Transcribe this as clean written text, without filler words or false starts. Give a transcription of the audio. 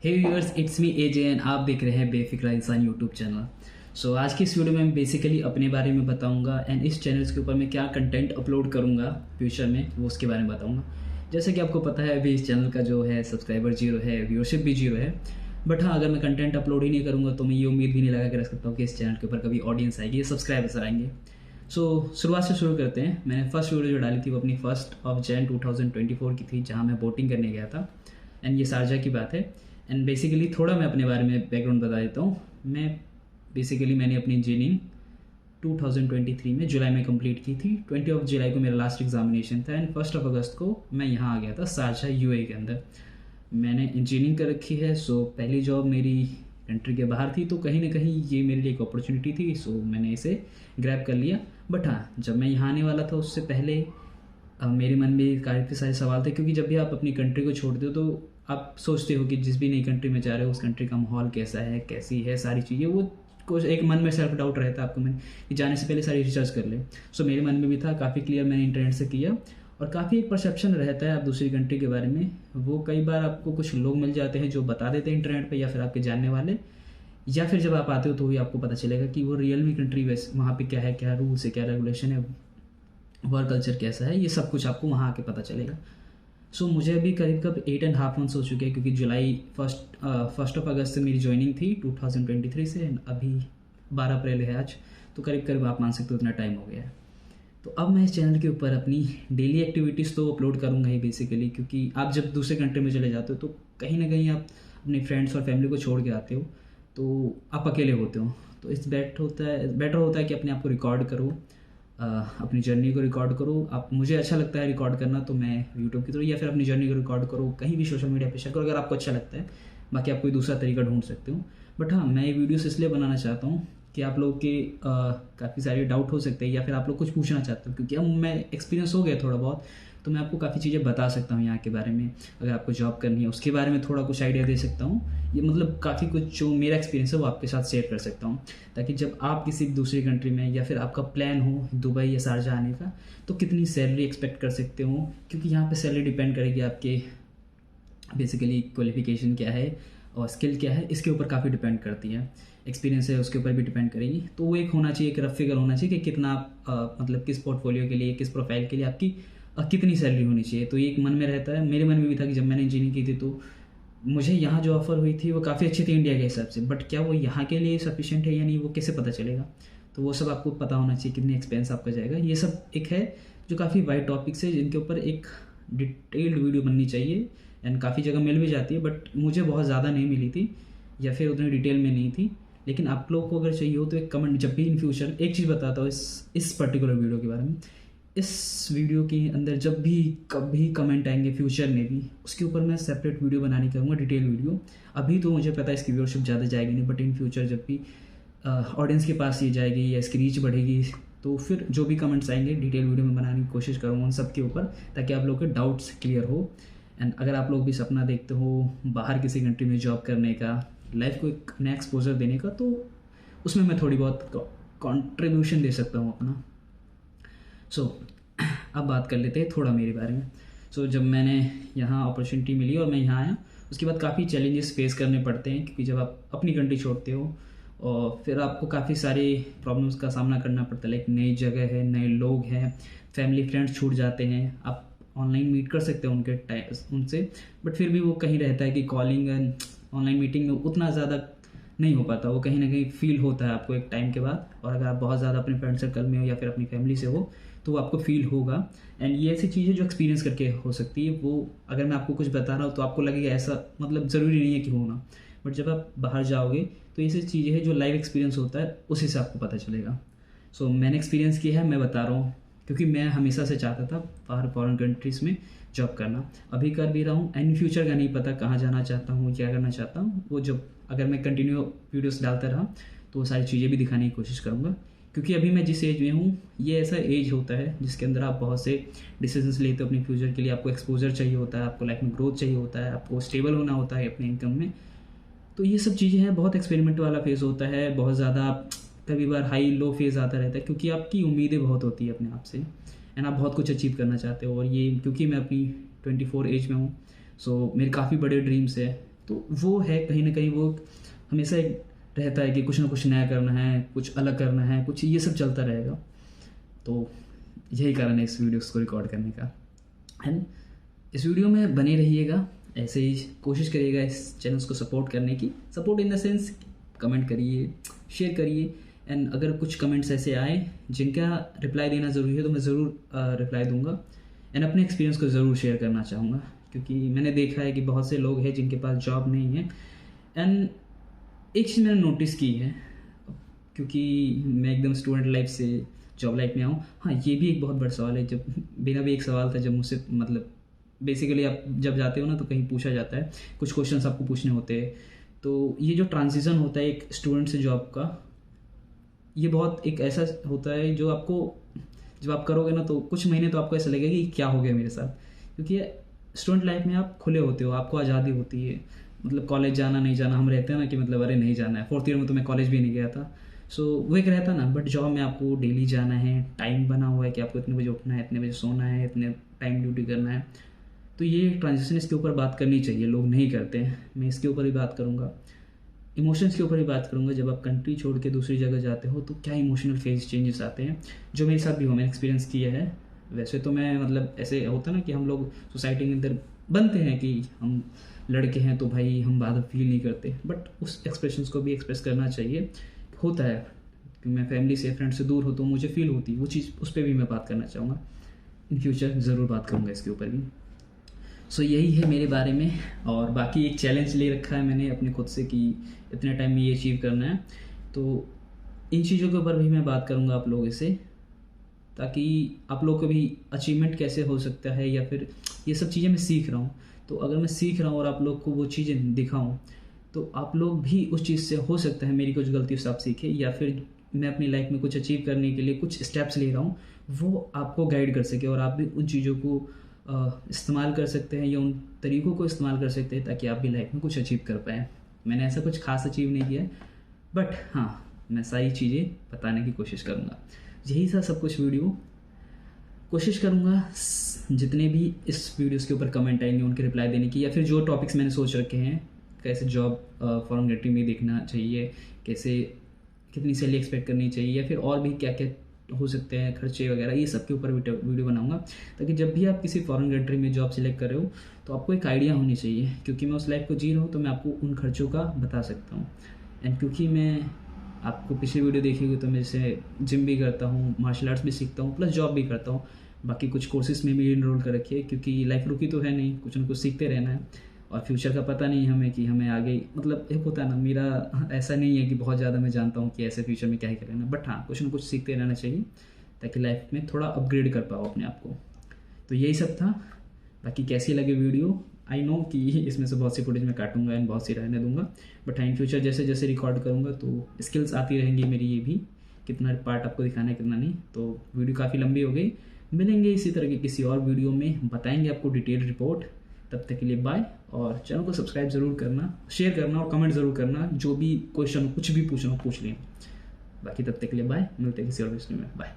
Hey viewers, it's me AJ and आप देख रहे हैं बेफिक्रा इंसान यूट्यूब चैनल। सो आज की इस वीडियो में मैं बेसिकली अपने बारे में बताऊंगा एंड इस चैनल के ऊपर मैं क्या कंटेंट अपलोड करूंगा फ्यूचर में, वो उसके बारे में बताऊंगा। जैसे कि आपको पता है अभी इस चैनल का जो है सब्सक्राइबर 0 है, व्यूअरशिप भी 0 है। बट हाँ, अगर मैं कंटेंट अपलोड ही नहीं करूँगा तो मैं ये उम्मीद भी नहीं लगा कर सकता हूँ कि इस चैनल के ऊपर कभी ऑडियंस आएगी या सब्सक्राइबर्स आएंगे। सो शुरुआत से शुरू करते हैं। मैंने फर्स्ट वीडियो जो डाली थी वो अपनी 1 जनवरी 2024 की थी, जहाँ मैं बोटिंग करने गया था एंड ये शारजा की बात है। एंड बेसिकली थोड़ा मैं अपने बारे में बैकग्राउंड बता देता हूँ। मैंने अपनी इंजीनियरिंग 2023 में जुलाई में कंप्लीट की थी। 20 जुलाई को मेरा लास्ट एग्जामिनेशन था एंड 1 अगस्त को मैं यहाँ आ गया था शारजा यूएई के अंदर। मैंने इंजीनियरिंग कर रखी है। सो पहली जॉब मेरी कंट्री के बाहर थी, तो कहीं ना कहीं ये मेरे लिए एक अपॉर्चुनिटी थी। सो मैंने इसे ग्रैब कर लिया। बट हाँ, जब मैं यहाँ आने वाला था उससे पहले मेरे मन में काफ़ी सारे सवाल थे, क्योंकि जब भी आप अपनी कंट्री को छोड़ते हो तो आप सोचते हो कि जिस भी नई कंट्री में जा रहे हो उस कंट्री का माहौल कैसा है, कैसी है, सारी चीज़ें, वो कुछ एक मन में सेल्फ डाउट रहता है आपको मन कि जाने से पहले सारी रिसर्च कर ले। सो मेरे मन में भी था, काफ़ी क्लियर मैंने इंटरनेट से किया। और काफ़ी एक परसेप्शन रहता है आप दूसरी कंट्री के बारे में। वो कई बार आपको कुछ लोग मिल जाते हैं जो बता देते हैं इंटरनेट पे, या फिर आपके जानने वाले, या फिर जब आप आते हो तो भी आपको पता चलेगा कि वो रियल में कंट्री वैसे वहाँ पे क्या है, क्या रूल्स है, क्या रेगुलेशन है, वर्क कल्चर कैसा है, ये सब कुछ आपको वहाँ आके पता चलेगा। सो मुझे अभी करीब 8.5 मंथ्स हो चुके हैं, क्योंकि जुलाई 1 अगस्त से मेरी ज्वाइनिंग थी 2023 से, अभी 12 अप्रैल है आज, तो करीब आप मान सकते हो उतना टाइम हो गया है। तो अब मैं इस चैनल के ऊपर अपनी डेली एक्टिविटीज़ तो अपलोड करूँगा ही बेसिकली, क्योंकि आप जब दूसरे कंट्री में चले जाते हो तो कहीं ना कहीं आप अपने फ्रेंड्स और फैमिली को छोड़ के आते हो, तो आप अकेले होते हो। तो इस बेटर होता है कि अपने आप को रिकॉर्ड करो, अपनी जर्नी को रिकॉर्ड करो। आप मुझे अच्छा लगता है रिकॉर्ड करना, तो मैं यूट्यूब की थ्रू या फिर अपनी जर्नी को रिकॉर्ड करो, कहीं भी सोशल मीडिया पे शेयर करो अगर आपको अच्छा लगता है। बाकी आप कोई दूसरा तरीका ढूंढ सकते हो। बट हाँ, मैं ये वीडियोस इसलिए बनाना चाहता हूँ कि आप लोग के काफ़ी सारे डाउट हो सकते हैं, या फिर आप लोग कुछ पूछना चाहते हो, क्योंकि अब मैं एक्सपीरियंस हो गया थोड़ा बहुत, तो मैं आपको काफ़ी चीज़ें बता सकता हूँ यहाँ के बारे में। अगर आपको जॉब करनी है उसके बारे में थोड़ा कुछ आइडिया दे सकता हूँ। ये मतलब काफ़ी कुछ जो मेरा एक्सपीरियंस है वो आपके साथ शेयर कर सकता हूँ, ताकि जब आप किसी दूसरी कंट्री में या फिर आपका प्लान हो दुबई या शारजा आने का, तो कितनी सैलरी एक्सपेक्ट कर सकते हो, क्योंकि यहाँ पे सैलरी डिपेंड करेगी आपके बेसिकली क्वालिफिकेशन क्या है और स्किल क्या है, इसके ऊपर काफ़ी डिपेंड करती है। एक्सपीरियंस है उसके ऊपर भी डिपेंड करेगी। तो वो एक होना चाहिए, एक रफ फिगर होना चाहिए कि कितना मतलब किस पोर्टफोलियो के लिए, किस प्रोफाइल के लिए आपकी कितनी सैलरी होनी चाहिए। तो ये एक मन में रहता है। मेरे मन में भी था कि जब मैंने इंजीनियरिंग की थी तो मुझे यहाँ जो ऑफ़र हुई थी वो काफ़ी अच्छी थी इंडिया के हिसाब से, बट क्या वो यहाँ के लिए सफिशिएंट है या नहीं, वो कैसे पता चलेगा। तो वो सब आपको पता होना चाहिए, कितनी एक्सपेंस आपका जाएगा। ये सब एक है जो काफ़ी वाइड टॉपिक्स है, जिनके ऊपर एक डिटेल्ड वीडियो बननी चाहिए एंड काफ़ी जगह मिल भी जाती है, बट मुझे बहुत ज़्यादा नहीं मिली थी या फिर उतनी डिटेल में नहीं थी। लेकिन आप लोग को अगर चाहिए हो तो एक कमेंट, जब भी इन फ्यूचर एक चीज़ बताता हूँ इस पर्टिकुलर वीडियो के बारे में, इस वीडियो के अंदर जब भी कभी कमेंट आएंगे फ्यूचर में भी, उसके ऊपर मैं सेपरेट वीडियो बनाने कहूँगा, डिटेल वीडियो। अभी तो मुझे पता है इसकी व्यूअरशिप ज़्यादा जाएगी नहीं, बट इन फ्यूचर जब भी ऑडियंस के पास ये जाएगी या इसकी रीच बढ़ेगी, तो फिर जो भी कमेंट्स आएंगे डिटेल वीडियो में बनाने की कोशिश करूँगा उन सब के ऊपर, ताकि आप लोग के डाउट्स क्लियर हो। एंड अगर आप लोग भी सपना देखते हो बाहर किसी कंट्री में जॉब करने का, लाइफ को एक नया एक्सपोजर देने का, तो उसमें मैं थोड़ी बहुत कॉन्ट्रीब्यूशन दे सकता हूँ अपना। सो अब बात कर लेते हैं थोड़ा मेरे बारे में। सो जब मैंने यहाँ अपॉर्चुनिटी मिली और मैं यहाँ आया, उसके बाद काफ़ी चैलेंजेस फेस करने पड़ते हैं, क्योंकि जब आप अपनी कंट्री छोड़ते हो और फिर आपको काफ़ी सारे प्रॉब्लम्स का सामना करना पड़ता है। लाइक नई जगह है, नए लोग हैं, फैमिली फ्रेंड्स छूट जाते हैं। आप ऑनलाइन मीट कर सकते हो उनसे, बट फिर भी वो कहीं रहता है कि कॉलिंग एंड ऑनलाइन मीटिंग में उतना ज़्यादा नहीं हो पाता। वो कहीं ना कहीं फील होता है आपको एक टाइम के बाद, और अगर आप बहुत ज़्यादा अपने फ्रेंड सर्कल में हो या फिर अपनी फैमिली से हो तो वो आपको फील होगा। एंड ये ऐसी चीज़ें जो एक्सपीरियंस करके हो सकती है। वो अगर मैं आपको कुछ बता रहा हूँ तो आपको लगेगा ऐसा, मतलब ज़रूरी नहीं है कि होना, बट जब आप बाहर जाओगे तो ऐसी चीज़ें हैं जो लाइव एक्सपीरियंस होता है, उसी से आपको पता चलेगा। सो मैंने एक्सपीरियंस किया है, मैं बता रहा हूँ, क्योंकि मैं हमेशा से चाहता था बाहर फॉरेन कंट्रीज़ में जॉब करना। अभी कर भी रहा हूँ एंड फ्यूचर का नहीं पता कहाँ जाना चाहता हूँ, क्या करना चाहता हूँ। वो जब अगर मैं कंटिन्यू वीडियोस डालता रहा तो वो सारी चीज़ें भी दिखाने की कोशिश करूँगा, क्योंकि अभी मैं जिस एज में हूँ ये ऐसा एज होता है जिसके अंदर आप बहुत से डिसीजंस लेते हो अपने फ्यूचर के लिए। आपको एक्सपोजर चाहिए होता है, आपको लाइफ में ग्रोथ चाहिए होता है, आपको स्टेबल होना होता है अपने इनकम में। तो ये सब चीज़ें हैं, बहुत एक्सपेरिमेंट वाला फेज़ होता है, बहुत ज़्यादा कभी बार हाई लो फेज़ आता रहता है, क्योंकि आपकी उम्मीदें बहुत होती है अपने आप से एंड आप बहुत कुछ अचीव करना चाहते हो। और ये क्योंकि मैं अपनी 24 एज में हूँ, सो मेरे काफ़ी बड़े ड्रीम्स है तो वो है कहीं ना कहीं, वो हमेशा एक रहता है कि कुछ ना कुछ नया करना है, कुछ अलग करना है, कुछ ये सब चलता रहेगा। तो यही कारण है इस वीडियोस को रिकॉर्ड करने का। एंड इस वीडियो में बने रहिएगा, ऐसे ही कोशिश करिएगा इस चैनल्स को सपोर्ट करने की। Support in the sense comment करिए, शेयर करिए, एंड अगर कुछ कमेंट्स ऐसे आए जिनका रिप्लाई देना ज़रूरी है तो मैं ज़रूर रिप्लाई दूंगा। एंड अपने एक्सपीरियंस को ज़रूर शेयर करना चाहूँगा, क्योंकि मैंने देखा है कि बहुत से लोग हैं जिनके पास जॉब नहीं है। एंड एक चीज़ मैंने नोटिस की है, क्योंकि मैं एकदम स्टूडेंट लाइफ से जॉब लाइफ में आऊँ। हाँ, ये भी एक बहुत बड़ा सवाल है, जब मेरा भी एक सवाल था जब मुझसे मतलब बेसिकली आप जब जाते हो ना तो कहीं पूछा जाता है, कुछ क्वेश्चंस आपको पूछने होते हैं। तो ये जो ट्रांजिशन होता है एक स्टूडेंट से जॉब का, ये बहुत एक ऐसा होता है जो आपको जब आप करोगे ना तो कुछ महीने तो आपको ऐसा लगेगा कि क्या हो गया मेरे साथ। क्योंकि स्टूडेंट लाइफ में आप खुले होते हो, आपको आज़ादी होती है। मतलब कॉलेज जाना नहीं जाना, हम रहते हैं ना कि मतलब अरे नहीं जाना है। 4th ईयर में तो मैं कॉलेज भी नहीं गया था, सो वो एक रहता ना। बट जॉब में आपको डेली जाना है, टाइम बना हुआ है कि आपको इतने बजे उठना है, इतने बजे सोना है, इतने टाइम ड्यूटी करना है। तो ये ट्रांजिशन, इसके ऊपर बात करनी चाहिए, लोग नहीं करते हैं। मैं इसके ऊपर भी बात करूँगा, इमोशंस के ऊपर भी बात करूँगा। जब आप कंट्री छोड़ के दूसरी जगह जाते हो तो क्या इमोशनल फेज चेंजेस आते हैं, जो मेरे साथ भी हो, मैंने एक्सपीरियंस किया है। वैसे तो मैं मतलब ऐसे होता ना कि हम लोग सोसाइटी के अंदर बनते हैं कि हम लड़के हैं तो भाई हम बाद फील नहीं करते, बट उस एक्सप्रेशंस को भी एक्सप्रेस करना चाहिए। होता है कि मैं फैमिली से, फ्रेंड से दूर हो तो मुझे फील होती है वो चीज़, उस पर भी मैं बात करना चाहूँगा। इन फ्यूचर ज़रूर बात करूँगा इसके ऊपर भी। सो यही है मेरे बारे में। और बाकी एक चैलेंज ले रखा है मैंने अपने खुद से कि इतने टाइम में ये अचीव करना है। तो इन चीज़ों के ऊपर भी मैं बात करूँगा आप लोगों से, ताकि आप लोग को भी अचीवमेंट कैसे हो सकता है, या फिर ये सब चीज़ें मैं सीख रहा हूँ। तो अगर मैं सीख रहा हूँ और आप लोग को वो चीज़ें दिखाऊँ तो आप लोग भी उस चीज़ से, हो सकता है मेरी कुछ गलतियों से आप सीखें, या फिर मैं अपनी लाइफ में कुछ अचीव करने के लिए कुछ स्टेप्स ले रहा हूँ वो आपको गाइड कर सके, और आप भी उन चीज़ों को इस्तेमाल कर सकते हैं या उन तरीक़ों को इस्तेमाल कर सकते हैं ताकि आप भी लाइफ में कुछ अचीव कर पाएँ। मैंने ऐसा कुछ खास अचीव नहीं किया है, बट हाँ मैं सारी चीज़ें बताने की कोशिश करूँगा। यही था सब कुछ वीडियो। कोशिश करूँगा जितने भी इस वीडियोस के ऊपर कमेंट आएंगे उनके रिप्लाई देने की, या फिर जो टॉपिक्स मैंने सोच रखे हैं, कैसे जॉब फॉरेन कंट्री में देखना चाहिए, कैसे कितनी सैलरी एक्सपेक्ट करनी चाहिए, या फिर और भी क्या क्या हो सकते हैं खर्चे वगैरह, ये सब के ऊपर वीडियो बनाऊंगा, ताकि जब भी आप किसी फॉरेन कंट्री में जॉब सिलेक्ट कर रहे हो तो आपको एक आइडिया होनी चाहिए। क्योंकि मैं उस लाइफ को जी रहा हूँ तो मैं आपको उन खर्चों का बता सकता हूँ। एंड क्योंकि मैं आपको पिछली वीडियो देखी तो मैं जैसे जिम भी करता हूँ, मार्शल आर्ट्स भी सीखता हूँ, प्लस जॉब भी करता हूँ, बाकी कुछ कोर्सेज में भी इनरोल कर रखी है। क्योंकि लाइफ रुकी तो है नहीं, कुछ ना कुछ सीखते रहना है, और फ्यूचर का पता नहीं हमें कि हमें आगे, मतलब एक होता है ना, मेरा ऐसा नहीं है कि बहुत ज़्यादा मैं जानता हूँ कि ऐसे फ्यूचर में क्या ही करना, बट हाँ कुछ ना कुछ सीखते रहना चाहिए ताकि लाइफ में थोड़ा अपग्रेड कर पाओ अपने आप को। तो यही सब था। बाकी कैसी लगे वीडियो, आई नो कि इसमें से बहुत सी फुटेज मैं काटूंगा एंड बहुत सी रहने दूंगा, बट इन फ्यूचर जैसे जैसे रिकॉर्ड करूंगा तो स्किल्स आती रहेंगी मेरी, ये भी कितना पार्ट आपको दिखाना है कितना नहीं। तो वीडियो काफ़ी लंबी हो गई, मिलेंगे इसी तरह के किसी और वीडियो में, बताएंगे आपको डिटेल रिपोर्ट। तब तक के लिए बाय, और चैनल को सब्सक्राइब ज़रूर करना, शेयर करना और कमेंट ज़रूर करना। जो भी क्वेश्चन कुछ भी पूछना हो पूछ लें। बाकी तब तक के लिए बाय, मिलते हैं किसी और वीडियो में। बाय।